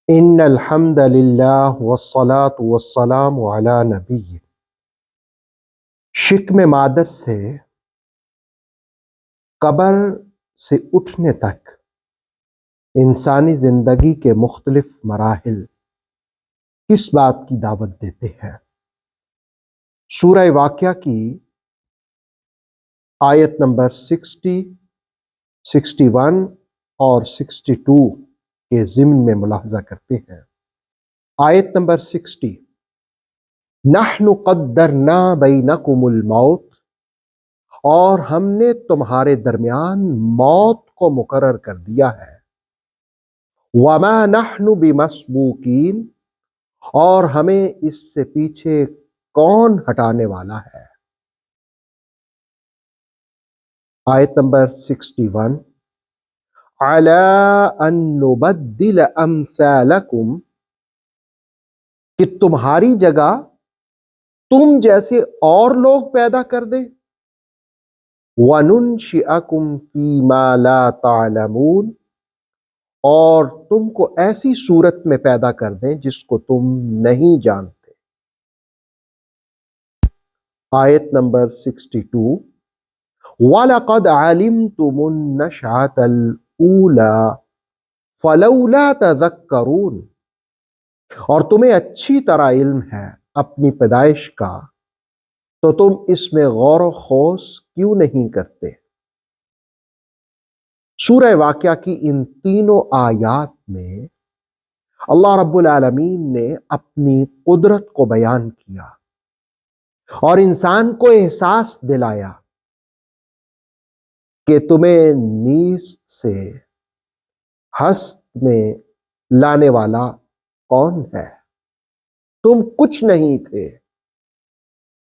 ان الحمد للہ والصلاة والسلام علی نبی۔ شکم مادر سے قبر سے اٹھنے تک انسانی زندگی کے مختلف مراحل کس بات کی دعوت دیتے ہیں؟ سورہ واقعہ کی آیت نمبر 60، 61 اور 62 کے ضمن میں ملاحظہ کرتے ہیں۔ آیت نمبر 60، نحن قدرنا بینکم الموت، اور ہم نے تمہارے درمیان موت کو مقرر کر دیا ہے۔ وما نحن بمسبوقین، اور ہمیں اس سے پیچھے کون ہٹانے والا ہے؟ آیت نمبر 61، علی ان نبدل امثالکم، کہ تمہاری جگہ تم جیسے اور لوگ پیدا کر دیں۔ وَنُنْشِئَكُمْ فِي مَا لَا تَعْلَمُونَ، اور تم کو ایسی صورت میں پیدا کر دیں جس کو تم نہیں جانتے۔ آیت نمبر 62، وَلَقَدْ عَلِمْتُمُ النَّشْأَةَ الْأُولَىٰ فَلَوْلَا تَذَكَّرُونَ، اور تمہیں اچھی طرح علم ہے اپنی پیدائش کا، تو تم اس میں غور و خوض کیوں نہیں کرتے؟ سورہ واقعہ کی ان تینوں آیات میں اللہ رب العالمین نے اپنی قدرت کو بیان کیا اور انسان کو احساس دلایا کہ تمہیں نیست سے ہست میں لانے والا کون ہے؟ تم کچھ نہیں تھے،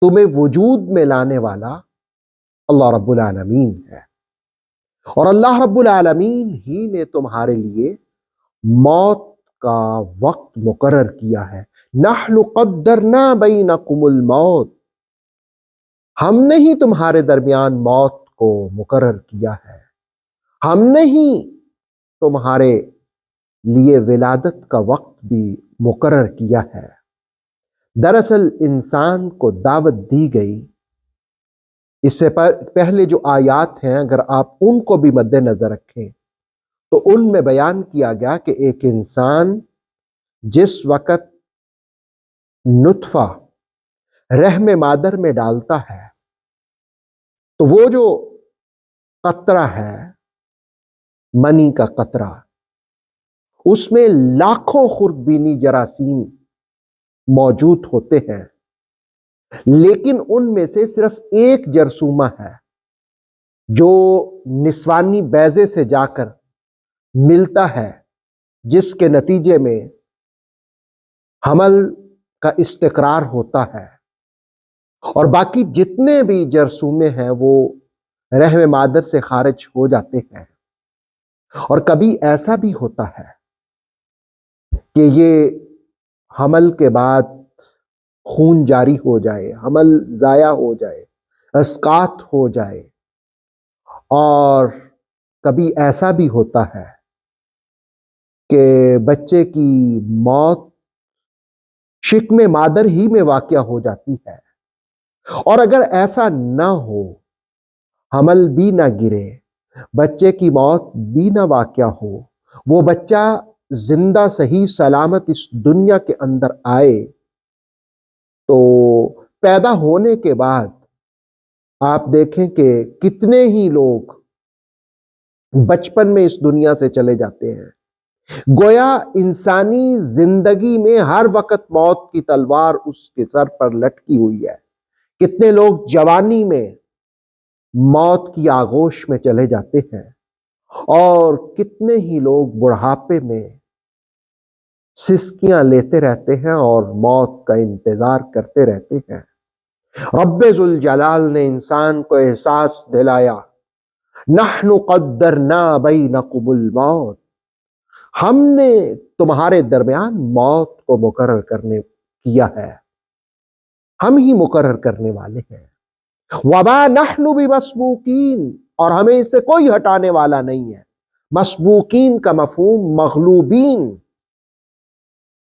تمہیں وجود میں لانے والا اللہ رب العالمین ہے، اور اللہ رب العالمین ہی نے تمہارے لیے موت کا وقت مقرر کیا ہے۔ نحن قدرنا بینکم الموت، ہم نے ہی تمہارے درمیان موت کو مقرر کیا ہے، ہم نے ہی تمہارے لیے ولادت کا وقت بھی مقرر کیا ہے۔ دراصل انسان کو دعوت دی گئی، اس سے پہلے جو آیات ہیں اگر آپ ان کو بھی مد نظر رکھیں تو ان میں بیان کیا گیا کہ ایک انسان جس وقت نطفہ رحم مادر میں ڈالتا ہے تو وہ جو قطرہ ہے، منی کا قطرہ، اس میں لاکھوں خوردبینی جراثیم موجود ہوتے ہیں، لیکن ان میں سے صرف ایک جرثومہ ہے جو نسوانی بیضے سے جا کر ملتا ہے، جس کے نتیجے میں حمل کا استقرار ہوتا ہے، اور باقی جتنے بھی جرثومے ہیں وہ رحم مادر سے خارج ہو جاتے ہیں۔ اور کبھی ایسا بھی ہوتا ہے کہ یہ حمل کے بعد خون جاری ہو جائے، حمل ضائع ہو جائے، اسقاط ہو جائے، اور کبھی ایسا بھی ہوتا ہے کہ بچے کی موت شکم مادر ہی میں واقع ہو جاتی ہے، اور اگر ایسا نہ ہو، حمل بھی نہ گرے، بچے کی موت بھی نہ واقع ہو، وہ بچہ زندہ صحیح سلامت اس دنیا کے اندر آئے، تو پیدا ہونے کے بعد آپ دیکھیں کہ کتنے ہی لوگ بچپن میں اس دنیا سے چلے جاتے ہیں۔ گویا انسانی زندگی میں ہر وقت موت کی تلوار اس کے سر پر لٹکی ہوئی ہے۔ کتنے لوگ جوانی میں موت کی آغوش میں چلے جاتے ہیں، اور کتنے ہی لوگ بڑھاپے میں سسکیاں لیتے رہتے ہیں اور موت کا انتظار کرتے رہتے ہیں۔ رب ذوالجلال نے انسان کو احساس دلایا، نحن قدرنا بینکم الموت، ہم نے تمہارے درمیان موت کو مقرر کیا ہے، ہم ہی مقرر کرنے والے ہیں۔ وما نحن بمسبوقین، اور ہمیں اس سے کوئی ہٹانے والا نہیں ہے۔ مسبوقین کا مفہوم مغلوبین،